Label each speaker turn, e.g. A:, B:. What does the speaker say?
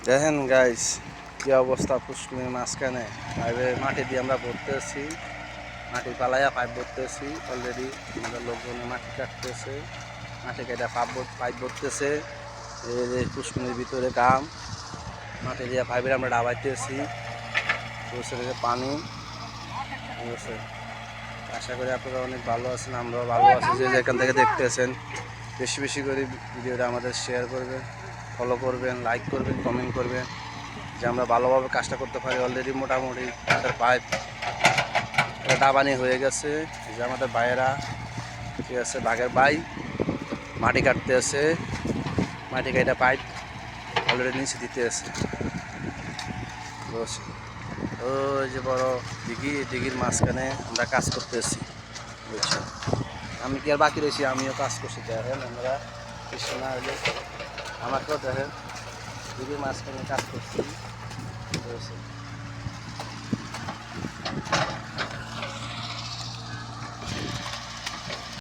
A: দেখেন গাইস কি অবস্থা পুষ্করিণীর মাঝখানে পাইপের মাটি দিয়ে আমরা ভরতেছি, মাটি পালাইয়া পাইপ ভরতেছি। অলরেডি আমাদের লোকজনে মাটি কাটতেছে, মাটি কেটে পাইপ ভরতেছে। এই যে পুষ্করিণীর ভিতরে কাম মাটি দিয়ে পাইপের আমরা ডাবাইতেছি, বুঝছে যে পানি বুঝছে। আশা করি আপনারা অনেক ভালো আছেন, আমরাও ভালো আছি। যে যেখান থেকে দেখতেছেন বেশি বেশি করে ভিডিওটা আমাদের শেয়ার করবেন, ফলো করবেন, লাইক করবেন, কমেন্ট করবেন, যে আমরা ভালোভাবে কাজটা করতে পারি। অলরেডি মোটামুটি আমাদের পাইপ ডাবানি হয়ে গেছে। যে আমাদের ভাইয়েরা ঠিক আছে, বাঘের ভাই মাটি কাটতে আছে, মাটি কাটা পাইপ অলরেডি নিচে দিতে আছে। ওই যে বড় দিঘি, দিঘির মাঝখানে আমরা কাজ করতেছি, বুঝছেন। আমি কি আর বাকি রয়েছি, আমিও কাজ করছি। দেখেন আমরা কৃষ্ণা হলে আমাকেও দেখেন দিঘির মাঝখানে কাজ করছি, বুঝছেন।